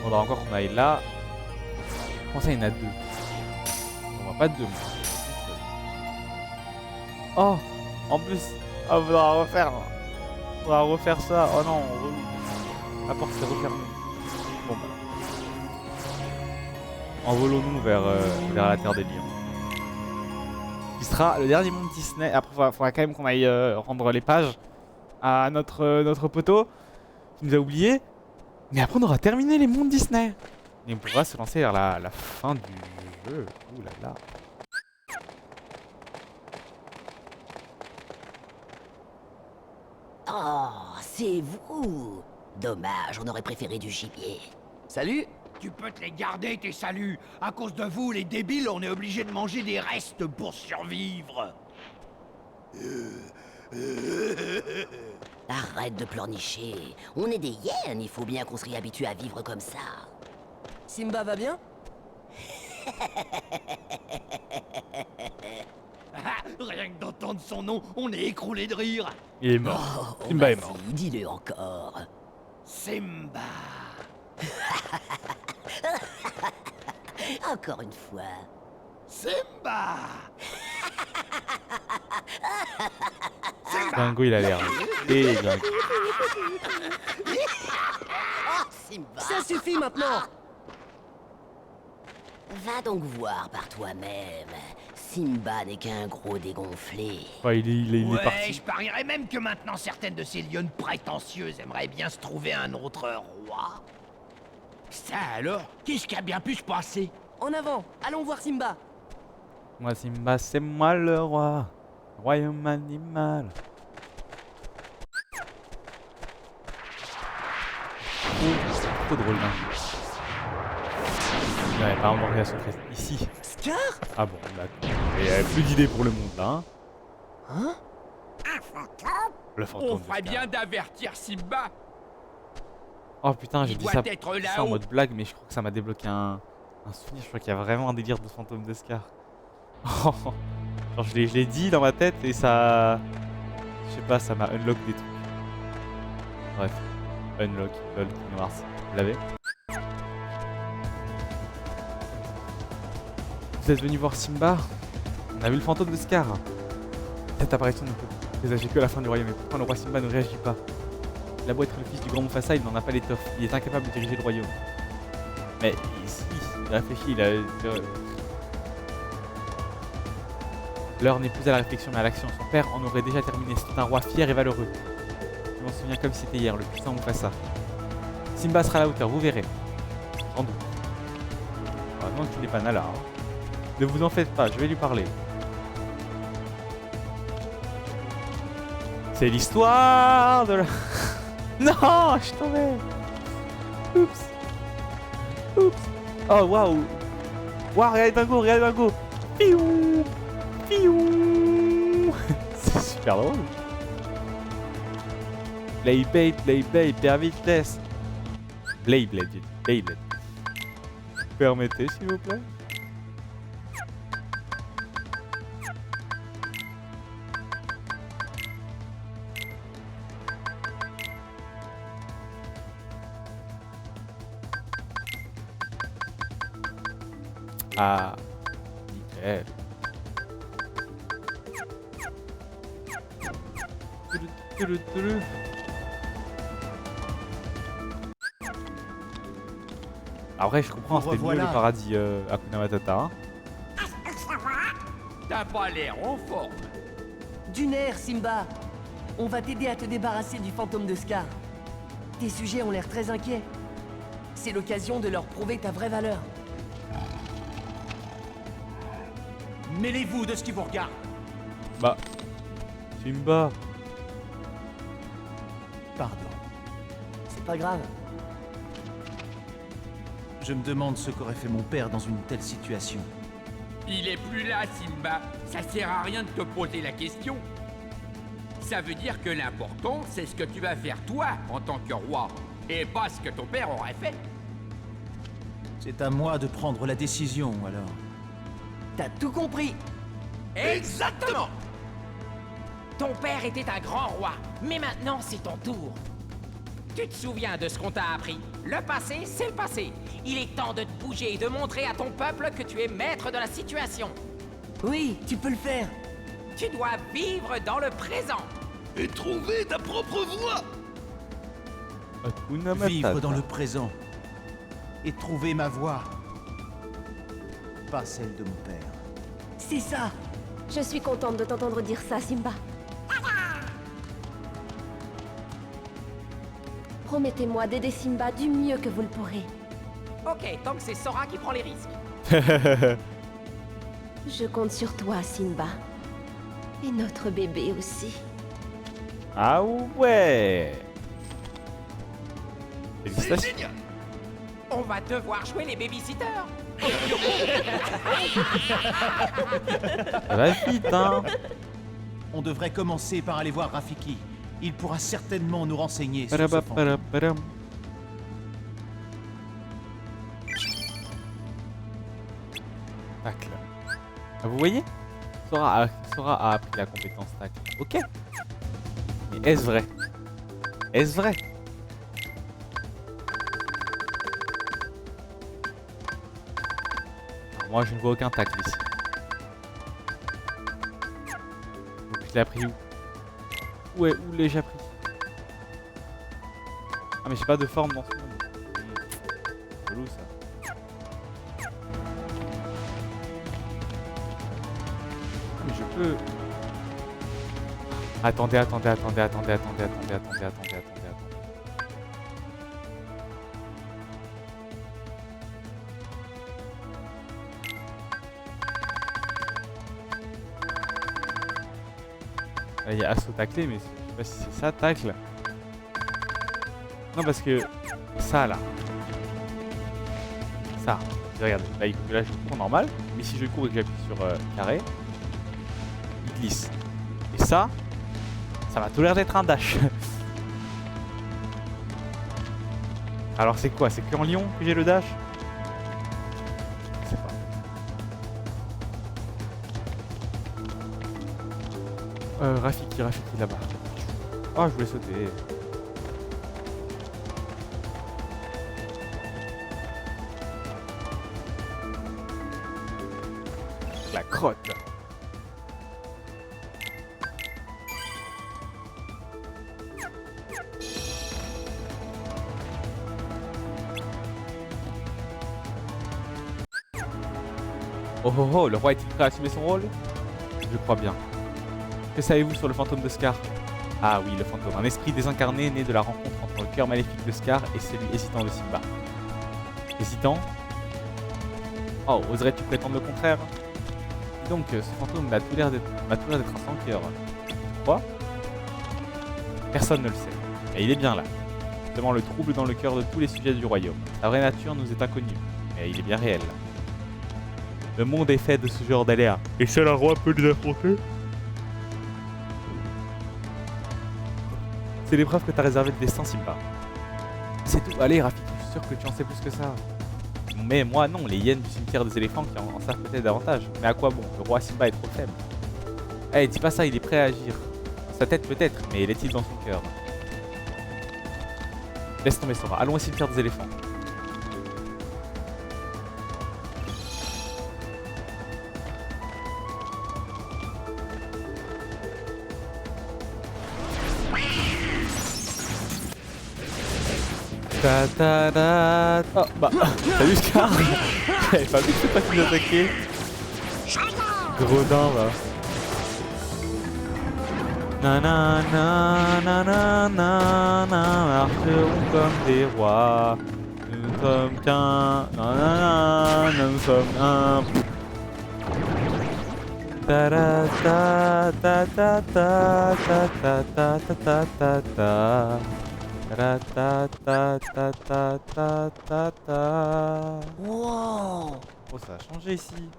Faudra encore qu'on aille là. Comment ça, il y en a deux? On voit pas deux. Oh, en plus, ah, faudra refaire ça. Oh non, relou. La porte s'est refermée. Bon bah. Envolons-nous vers la Terre des Lions. Qui sera le dernier monde Disney. Après, faudra quand même qu'on aille rendre les pages à notre poteau qui nous a oubliés. Mais après, on aura terminé les mondes Disney. Et on pourra se lancer vers la fin du jeu. Ouh là là. Oh, c'est vous! Dommage, on aurait préféré du gibier. Salut. Tu peux te les garder, tes saluts. À cause de vous, les débiles, on est obligé de manger des restes pour survivre. Arrête de pleurnicher. On est des hyènes, il faut bien qu'on se réhabitue à vivre comme ça. Simba va bien? Rien que d'entendre son nom, on est écroulé de rire. Il est mort. Oh, Simba est vas-y, mort. dis-le encore. Simba. Encore une fois. Simba. Dingo, il a l'air déglingue. Simba, Ça suffit maintenant. va donc voir par toi-même. Simba n'est qu'un gros dégonflé. Enfin, il est Ouais, parti. je parierais même que maintenant certaines de ces lionnes prétentieuses aimeraient bien se trouver un autre roi. Ça alors, qu'est-ce qui a bien pu se passer? En avant, allons voir Simba. Moi, Simba, c'est moi le roi. Royaume animal. C'est trop drôle, hein. Ouais, par exemple, regarde son crest. Ici. Scar? Ah bon, d'accord. Il n'y avait plus d'idées pour le monde, là. Hein. Hein? Le fantôme. On de ferait Scar. bien d'avertir Simba. Oh putain, j'ai Il dit doit ça, être en là-haut. mode blague, mais je crois que ça m'a débloqué un souvenir. Je crois qu'il y a vraiment un délire de fantôme de Scar. Genre, je l'ai dit dans ma tête et ça. Je sais pas, ça m'a unlock des trucs. Bref. Unlock, lol, Kingdom Hearts. Vous l'avez? Vous êtes venu voir Simba? On a vu le fantôme de Scar. Cette apparition ne peut présager que la fin du royaume, mais pourquoi le roi Simba ne réagit pas? Il a beau être le fils du grand Mufasa, il n'en a pas l'étoffe. Il est incapable de diriger le royaume. Mais ici, il réfléchit, il a... L'heure n'est plus à la réflexion mais à l'action. Son père en aurait déjà terminé. C'est un roi fier et valeureux. Je m'en souviens comme si c'était hier, le puissant Mufasa. Simba sera à la hauteur, vous verrez. Sans doute. Ah non, tu n'es pas Nala. Hein. Ne vous en faites pas, je vais lui parler. C'est l'histoire de la... Non, je tombais. Oups. Oups. Oh, waouh. Waouh, regardez Dingo, regardez Dingo. Piou. Piou. C'est super drôle. Play, per vitesse. Beyblade, j'ai dit. Beyblade. Permettez, s'il vous plaît. Ah, nickel. Après, je comprends, c'était mieux le paradis Hakuna Matata. Hein. T'as pas l'air en forme. Du nerf, Simba. On va t'aider à te débarrasser du fantôme de Scar. Tes sujets ont l'air très inquiets. C'est l'occasion de leur prouver ta vraie valeur. Mêlez-vous de ce qui vous regarde. Bah, Simba. Pardon. C'est pas grave. Je me demande ce qu'aurait fait mon père dans une telle situation. Il est plus là, Simba. Ça sert à rien de te poser la question. Ça veut dire que l'important, c'est ce que tu vas faire toi en tant que roi, et pas ce que ton père aurait fait. C'est à moi de prendre la décision, alors. T'as tout compris. Ton père était un grand roi, mais maintenant c'est ton tour. Tu te souviens de ce qu'on t'a appris? Le passé, c'est le passé. Il est temps de te bouger et de montrer à ton peuple que tu es maître de la situation. Oui, tu peux le faire. Tu dois vivre dans le présent. Et trouver ta propre voie. Hakuna Vivre Matata. dans le présent. Et trouver ma voie. Pas celle de mon père. C'est ça. Je suis contente de t'entendre dire ça, Simba. Promettez-moi d'aider Simba du mieux que vous le pourrez. Ok, donc c'est Sora qui prend les risques. Je compte sur toi, Simba. Et notre bébé aussi. Ah ouais. C'est Félicitations. génial. On va devoir jouer les babysitters. Ça va vite, hein. On devrait commencer par aller voir Rafiki. Il pourra certainement nous renseigner sur ce fantôme. Parapaparaparam. Tacle. Ah, vous voyez, Sora a appris la compétence tacle. Ok. Mais est-ce vrai? Est-ce vrai? Alors, moi, je ne vois aucun tacle ici. Donc, je l'ai appris où? Ouais, où l'ai-je appris? Ah mais j'ai pas de forme dans ce monde. Chelou ça. Ah, mais je peux... Attendez. Là, il y a assaut taclé, mais je sais pas si c'est ça, tacle. Non, parce que ça là. Ça. Regardez, là je cours normal, mais si je cours et que j'appuie sur carré, il glisse. Et ça m'a tout l'air d'être un dash. Alors c'est quoi? C'est qu'en Lyon que j'ai le dash? Je sais pas. Rafiki là-bas. Oh, je voulais sauter. La crotte. Oh, le roi est-il prêt à assumer son rôle? Je crois bien. Que savez-vous sur le fantôme de Scar? Ah oui, le fantôme. Un esprit désincarné né de la rencontre entre le cœur maléfique de Scar et celui hésitant de Simba. Hésitant? Oh, oserais-tu prétendre le contraire? Dis donc, ce fantôme m'a tout l'air d'être un sans-cœur. Tu crois? Personne ne le sait. Mais il est bien là. Justement le trouble dans le cœur de tous les sujets du royaume. Sa vraie nature nous est inconnue, mais il est bien réel. Le monde est fait de ce genre d'aléas. Et seul un roi peut les affronter? C'est l'épreuve que t'as réservée de destin, Simba. C'est tout. Allez, Rafiki, je suis sûr que tu en sais plus que ça. Mais moi, non. Les hyènes du cimetière des éléphants qui en savent peut-être davantage. Mais à quoi bon? Le roi Simba est trop faible. Eh, dis pas ça, il est prêt à agir. Dans sa tête peut-être, mais l'est-il dans son cœur? Laisse tomber, Sora. Allons au cimetière des éléphants. Oh bah, salut Scar. J'avais pas vu que c'est toi qui m'attaquais. Gredin va. Nanana, marcherons comme des rois. Nous ne sommes qu'un. Nanana, nous sommes un. Ta ta ta ta ta ta ta ta ta ta ta. Ta. Wow. Oh, ça a changé ici.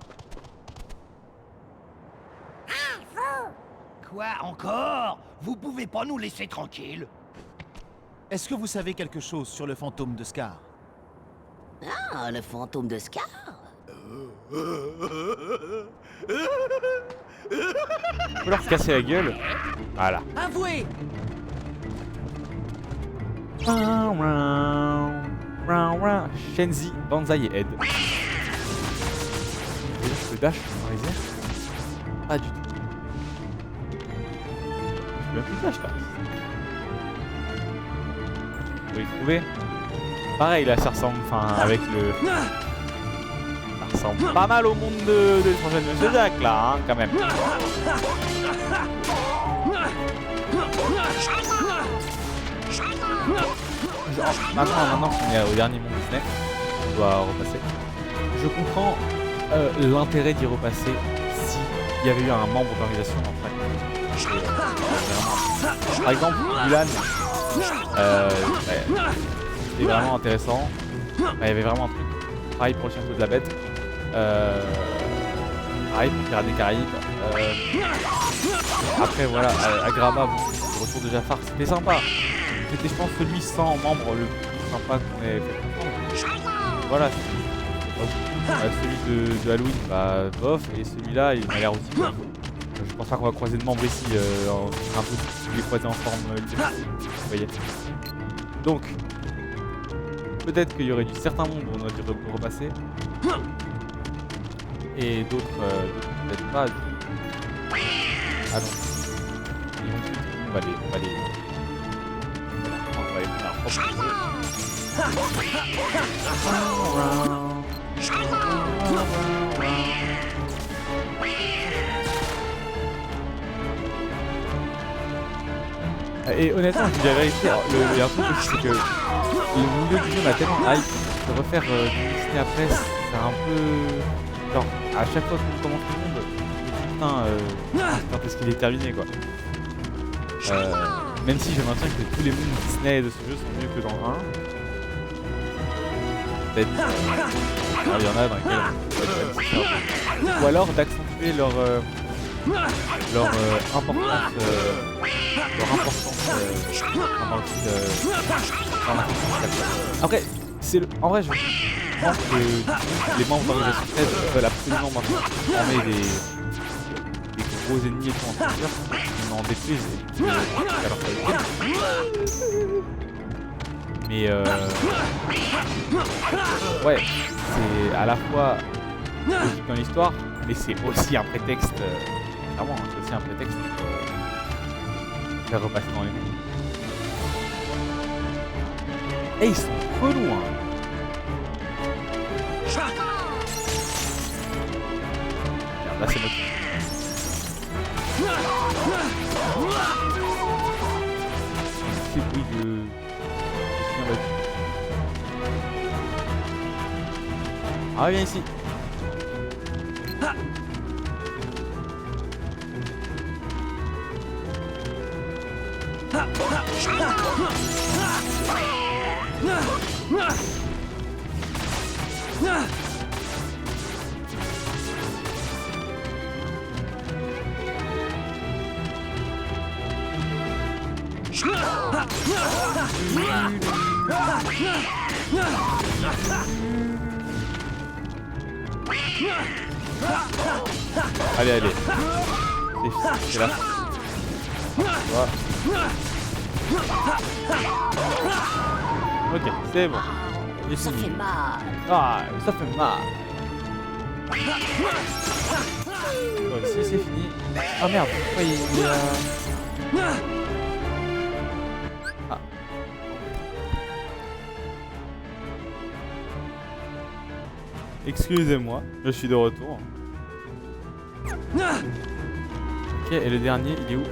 Quoi encore? Vous pouvez pas nous laisser tranquilles? Est-ce que vous savez quelque chose sur le fantôme de Scar? Ah, le fantôme de Scar? Faut leur casser la gueule. Voilà. Avouez. Shenzi, Banzai et Ed. Le dash dans les airs? Pas du tout. Je peux même plus dash là. Vous pouvez le trouver. Pareil là, ça ressemble, enfin avec le... Ça ressemble pas mal au monde de l'étranger de Monsieur Jack là, hein, quand même. Maintenant qu'on est au dernier monde Disney, on doit repasser. Je comprends l'intérêt d'y repasser s'il y avait eu un membre d'organisation en fait. Par exemple, Mulan, c'était vraiment intéressant. Il y avait vraiment un truc. Pareil pour le château de la bête. Pareil pour Pirates des Caraïbes. Après voilà, Agrabah, bon, le retour de Jafar, c'était sympa. C'était je pense celui sans membre le plus sympa qu'on ait fait. Voilà. Celui de Halloween, bah bof, et celui-là il m'a l'air aussi bof. Je pense pas qu'on va croiser de membres ici, un peu tous les croisés en forme vous voyez. Donc, peut-être qu'il y aurait du certains mondes où on aurait dû repasser. Et d'autres peut-être pas. Ah non. On va les faire un propre Et honnêtement, je dis la vérité, il y a un truc aussi, c'est que le milieu du jeu m'a tellement hype de refaire du Disney après, c'est un peu... Genre, à chaque fois qu'on commence le monde, putain, parce qu'il est terminé quoi. Même si je maintiens que tous les mondes Disney de ce jeu sont mieux que dans le 1. Peut-être. Il y en a dans lesquels ou alors d'accentuer leur importance dans le film dans la après c'est en vrai je pense que les membres d'organisation 13 veulent absolument maintenant former des gros ennemis et tout en structure on en détruise mais ouais c'est à la fois logique dans l'histoire mais c'est aussi un prétexte clairement hein, c'est aussi un prétexte pour faire repasser dans les mondes. Et ils sont trop loin. Regarde, là c'est notre... C'est bruit de... Ah viens ici. Allez, allez. C'est là. Voilà. Ok, c'est bon. Ça fait mal. Ah, ça fait mal. Bon, si c'est fini. Ah merde, pourquoi il y a... Ah. Excusez-moi, je suis de retour. Ok, et le dernier, il est où?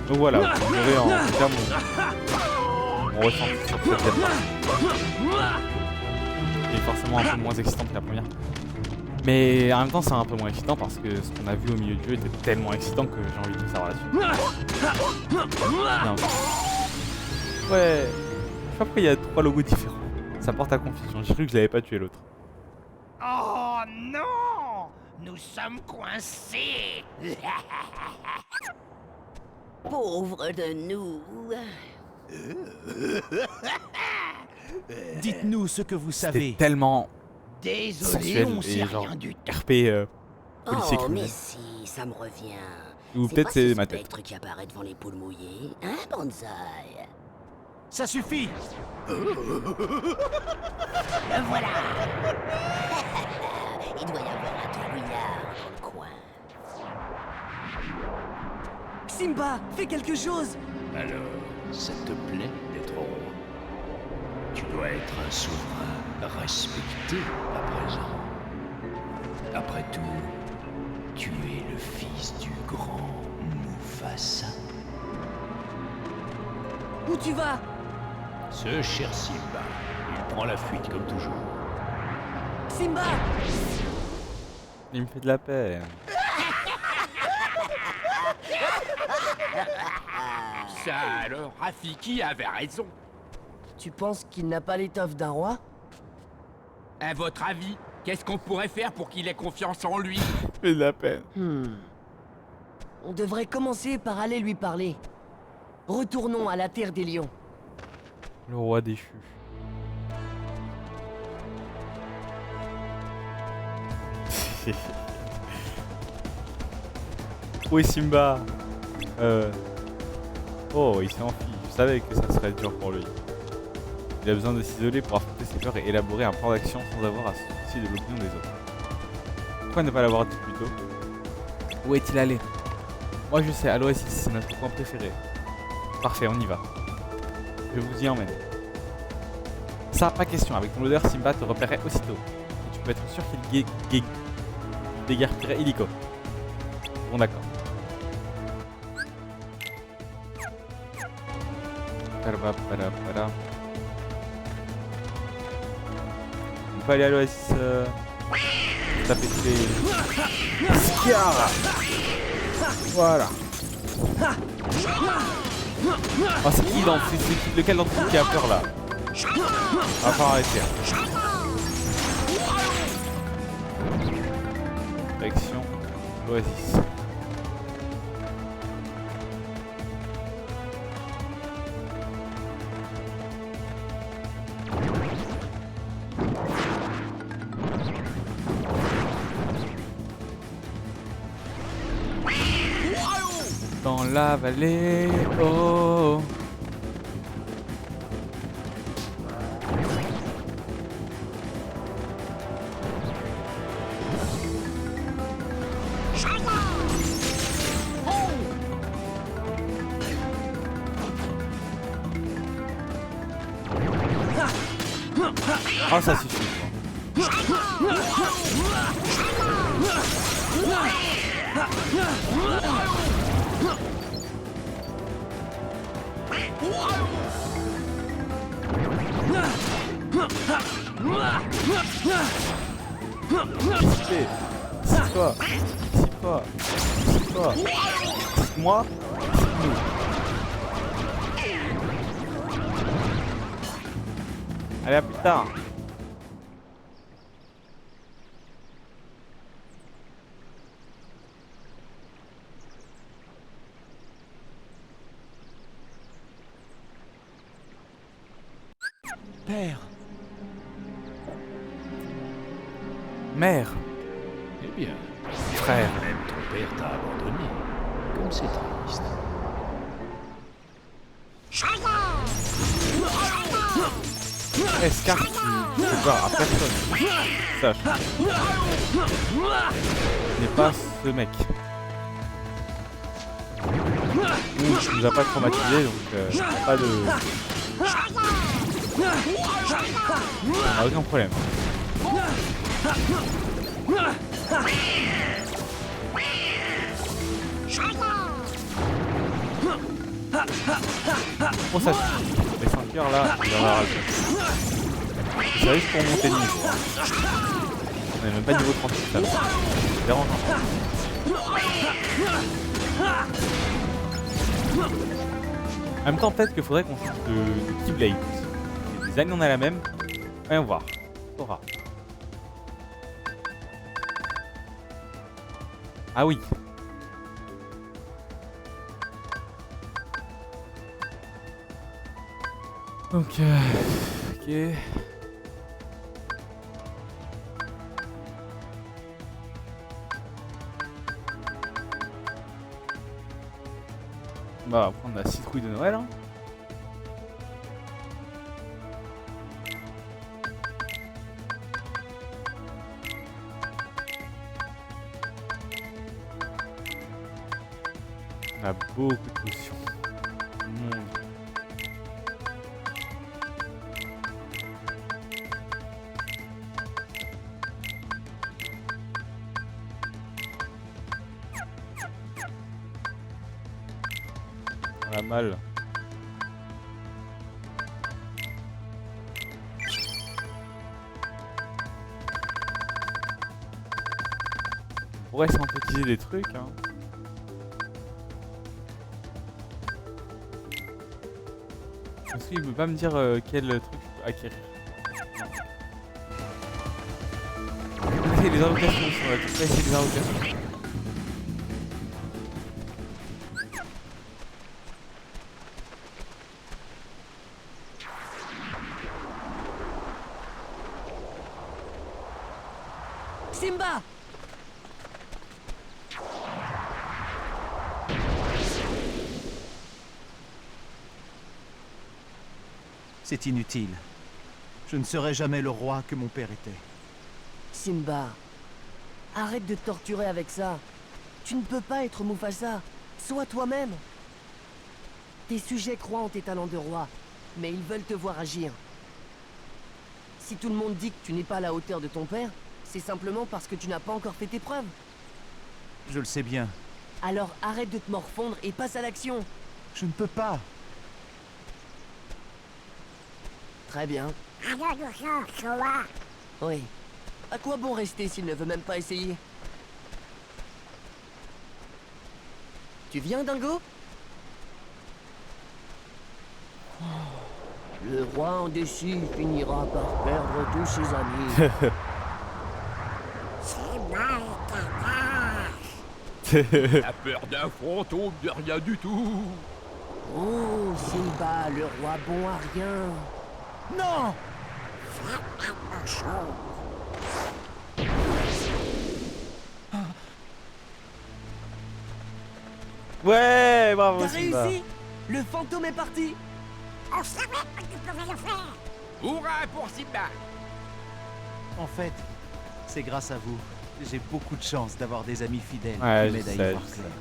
Donc voilà, vous verrez en tout cas mon ressenti sur cette deuxième partie. Il est forcément un peu moins excitant que la première. Mais en même temps, c'est un peu moins excitant parce que ce qu'on a vu au milieu du jeu était tellement excitant que j'ai envie de savoir la suite. Non. Ouais, je sais pas pourquoi il y a 3 logos différents. Ça porte à confusion, j'ai cru que je l'avais pas tué l'autre. Oh non! Nous sommes coincés! Pauvre de nous. Dites-nous ce que vous savez. C'était tellement Désolé, sensuel on et sait genre rien du tout. RP Policier Oh, criminel. mais si, ça me revient. Ou C'est peut-être pas c'est ce ma tête. spectre qui apparaît devant les poules mouillées, hein, Banzai? Ça suffit! Le voilà. Il doit y avoir un trouillard dans le coin. Simba, fais quelque chose! Alors, ça te plaît d'être roi? Tu dois être un souverain respecté à présent. Après tout, tu es le fils du grand Mufasa. Où tu vas? Ce cher Simba, il prend la fuite comme toujours. Simba! Il me fait de la peine. Ça alors, Rafiki avait raison. Tu penses qu'il n'a pas l'étoffe d'un roi? À votre avis, qu'est-ce qu'on pourrait faire pour qu'il ait confiance en lui? Il me fait de la peine. On devrait commencer par aller lui parler. Retournons à la Terre des Lions. Le roi déchu. Oui, Simba. Oh, il s'est enfui. Je savais que ça serait dur pour lui. Il a besoin de s'isoler pour affronter ses peurs et élaborer un plan d'action sans avoir à se soucier de l'opinion des autres. Pourquoi ne pas l'avoir dit plus tôt? Où est-il allé? Moi je sais, à l'Oasis, c'est notre coin préféré. Parfait, on y va. Je vous y emmène. Ça, pas question. Avec ton odeur, Simba te repérerait aussitôt. Et tu peux être sûr qu'il déguerpirait illico. Bon, d'accord. On peut aller à l'Oasis. Taper tous les... Scar. Voilà. Oh, c'est qui dans... C'est lequel d'entre vous qui a peur là? On va pas arrêter. Direction l'Oasis. Dans la vallée, oh. Oh, ça suffit. Dissipe-toi. Dissipe-toi. Dissipe-toi. Dissipe-moi. Dissipe-nous. Allez, à plus tard. Père, Mère, Eh bien, frère. même ton père t'a abandonné. Comme c'est triste. Scar, tu fais peur à personne. Sache. Ce n'est pas ce mec. Il nous a pas traumatisé, donc pas de... On a aucun problème. Oh, ça suffit. Les 5 heures là, il en a raison. C'est juste pour monter le niveau. On est même pas niveau 38 là. C'est dérangeant. En même temps, peut-être qu'il faudrait qu'on change de Keyblade. Des années on a la même. Voyons voir. Aura. Ah oui. Donc, ok. Bah, on va prendre la citrouille de Noël. Hein. On a beaucoup de potions. Mon Dieu. On a mal. On pourrait synthétiser des trucs, hein. Est-ce qu'il peut pas me dire quel truc je peux acquérir? Non. C'est les invocations, on va tout essayer les invocations. Simba! C'est inutile. Je ne serai jamais le roi que mon père était. Simba, arrête de te torturer avec ça. Tu ne peux pas être Mufasa. Sois toi-même. Tes sujets croient en tes talents de roi, mais ils veulent te voir agir. Si tout le monde dit que tu n'es pas à la hauteur de ton père, c'est simplement parce que tu n'as pas encore fait tes preuves. Je le sais bien. Alors arrête de te morfondre et passe à l'action. Je ne peux pas. Très bien. Oui. À quoi bon rester s'il ne veut même pas essayer? Tu viens, Dingo? Le roi indécis finira par perdre tous ses amis. La peur d'un fantôme de rien du tout. Oh, Simba, le roi bon à rien. Non! Ouais, bravo T'as Simba. réussi? Le fantôme est parti. On savait que tu pouvais le faire. Hurrah pour Simba. En fait, c'est grâce à vous. J'ai beaucoup de chance d'avoir des amis fidèles Ouais, qui je m'aident à y sais, voir je sais. clair.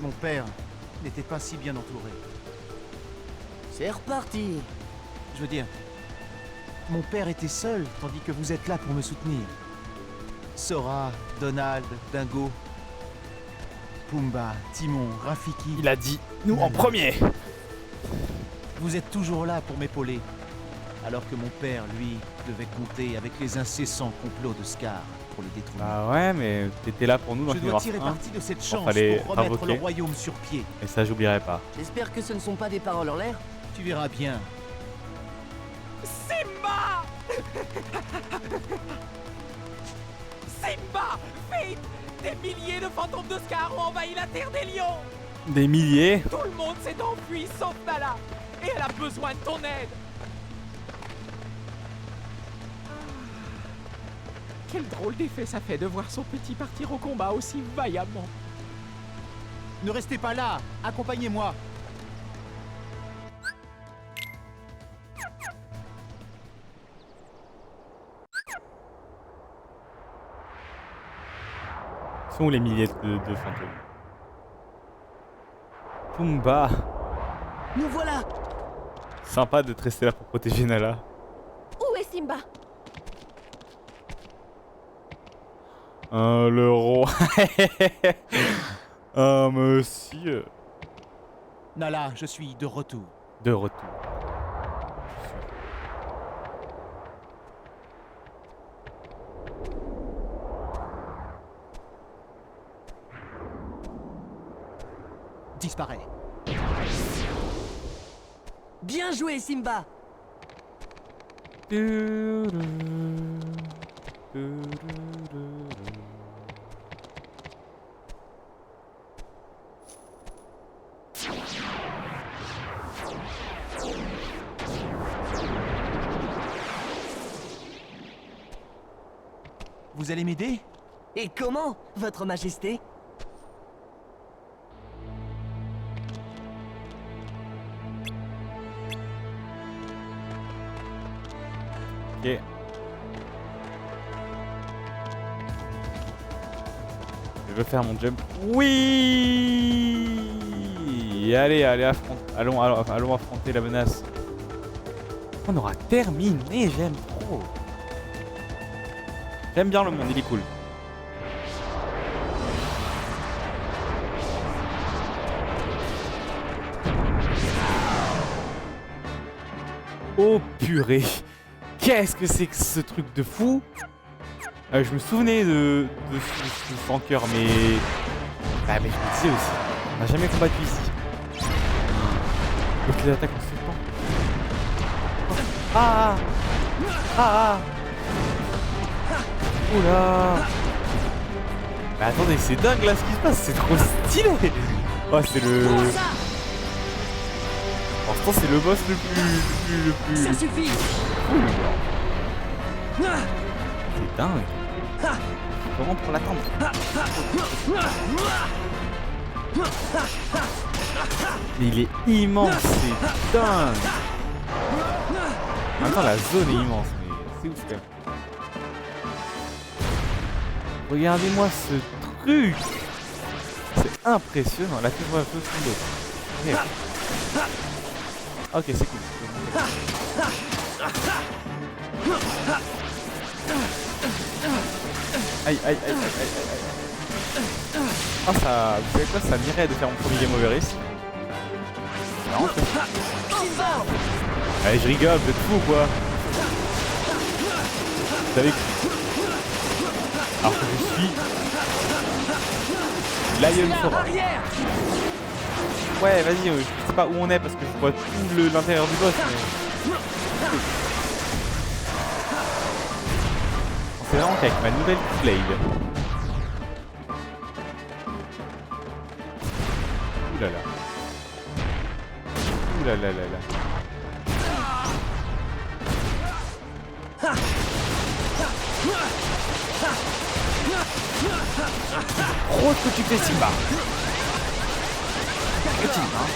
Mon père n'était pas si bien entouré. C'est reparti. Je veux dire, mon père était seul, tandis que vous êtes là pour me soutenir. Sora, Donald, Dingo, Pumba, Timon, Rafiki. Il a dit nous en premier. Vous êtes toujours là pour m'épauler. Alors que mon père, lui, devait compter avec les incessants complots de Scar pour le détruire. Bah ouais, mais t'étais là pour nous dans Je Kingdom dois Hearts tirer 1. parti de cette chance fallait pour remettre invoquer. le royaume sur pied. Et ça, j'oublierai pas. J'espère que ce ne sont pas des paroles en l'air. Tu verras bien. Simba! Simba! Vite! Des milliers de fantômes de Scar ont envahi la terre des lions! Des milliers. Tout le monde s'est enfui sauf Nala! Et elle a besoin de ton aide! Quel drôle d'effet ça fait de voir son petit partir au combat aussi vaillamment! Ne restez pas là. Accompagnez-moi. Sont où les milliers de fantômes? Pumba. Nous voilà. Sympa de te rester là pour protéger Nala. Où est Simba? Le roi. Monsieur. Nala, je suis de retour. De retour. Disparaît. Bien joué, Simba. Vous allez m'aider? Et comment, Votre Majesté? Ok. Je veux faire mon jump. Oui. Allez, allons affronter la menace. On aura terminé, j'aime trop. J'aime bien le monde, il est cool. Oh purée. Qu'est-ce que c'est que ce truc de fou? Je me souvenais de ce flanqueur, mais... Bah mais je me disais aussi, on n'a jamais combattu ici. Donc les attaques en se temps. Ah. Oula. Mais attendez, c'est dingue là ce qui se passe, c'est trop stylé. Oh c'est le... Pour l'instant c'est le boss le plus... Ça suffit. C'est dingue. Comment pour l'attendre? Mais il est immense, c'est dingue. En même temps la zone est immense, mais c'est ouf quand même. Regardez-moi ce truc. C'est impressionnant. La fille voit un peu sous l'eau. Ok, c'est cool. Aïe. Ah ça, vous savez quoi, ça m'irait de faire mon premier game over ici. C'est marrant ça. Allez, je rigole, vous êtes fous ou quoi? Vous savez que... Alors que je suis... Lion Sora. Ouais, vas-y, je sais pas où on est parce que je vois tout l'intérieur du boss, mais... C'est vraiment qu'avec ma nouvelle Blade. Oulala. Oulalala. Trop ce que tu fais, Simba. Petit, hein.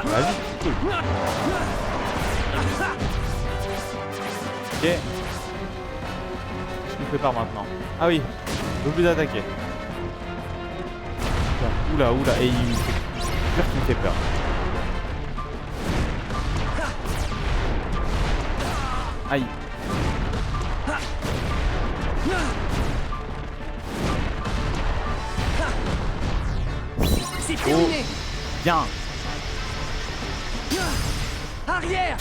Vas-y, cool. Ok. Je me prépare maintenant. Ah oui, j'ai oublié d'attaquer. Oula, et il me fait peur qu'il me fait peur. Aïe. C'est terminé. Bien. Arrière.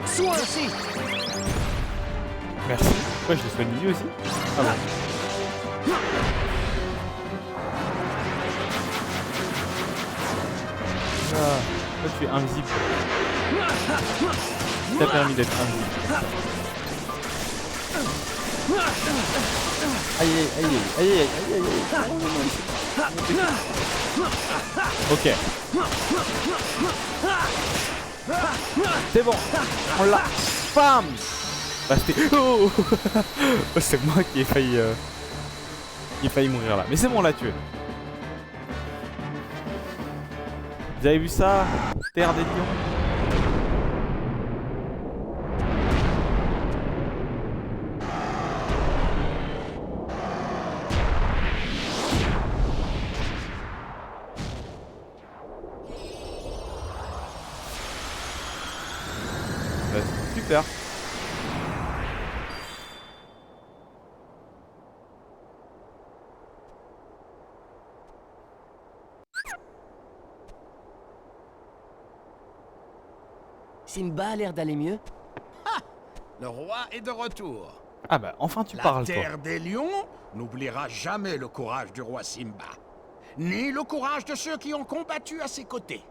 Soin aussi. Merci. Ouais, je le soigne lui aussi. Ah bon. Ah, toi tu es invisible. T'as permis d'être invisible. Aïe. Ok. C'est bon. On l'a. Bam. Bah c'était... Oh. C'est moi qui ai failli mourir là. Mais c'est bon, on l'a tué. Vous avez vu ça? Terre des lions. Bah, super. Simba a l'air d'aller mieux. Le roi est de retour. Ah bah enfin tu La parles toi. terre des lions n'oubliera jamais le courage du roi Simba, ni le courage de ceux qui ont combattu à ses côtés.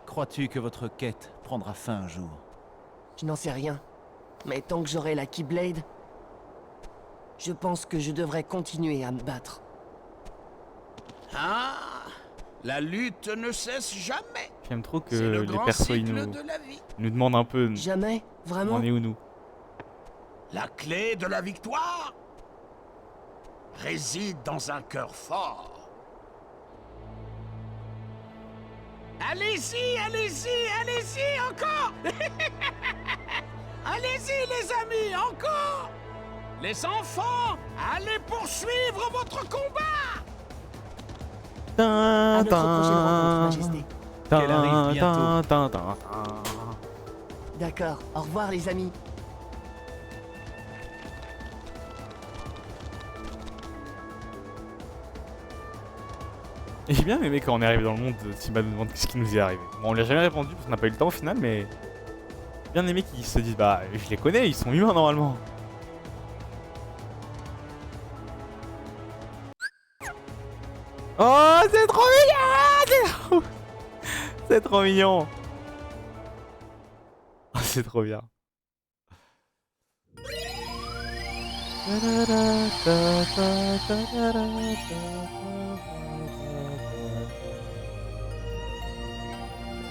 Crois-tu que votre quête prendra fin un jour? Je n'en sais rien. Mais tant que j'aurai la Keyblade, Je pense que je devrais continuer à me battre. Ah, la lutte ne cesse jamais. J'aime trop que C'est le les grand persos ils cycle nous, de la vie. nous demandent un peu Jamais? on Vraiment? en est où nous. La clé de la victoire réside dans un cœur fort. Allez-y, allez-y, allez-y, encore. Allez-y, les amis, encore. Les enfants, allez poursuivre votre combat. À notre prochaine rencontre, Majesté. Qu'elle arrive bientôt. D'accord. Au revoir, les amis. Et j'ai bien aimé quand on est arrivé dans le monde, Simba nous demande ce qui nous est arrivé. Bon, on lui a jamais répondu parce qu'on n'a pas eu le temps au final, mais bien aimé qu'ils se disent bah je les connais, ils sont humains normalement. Oh c'est trop mignon, c'est trop mignon. Oh, c'est trop bien.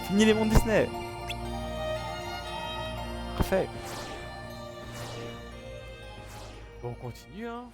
Fini les mondes Disney. Parfait. Bon, on continue hein.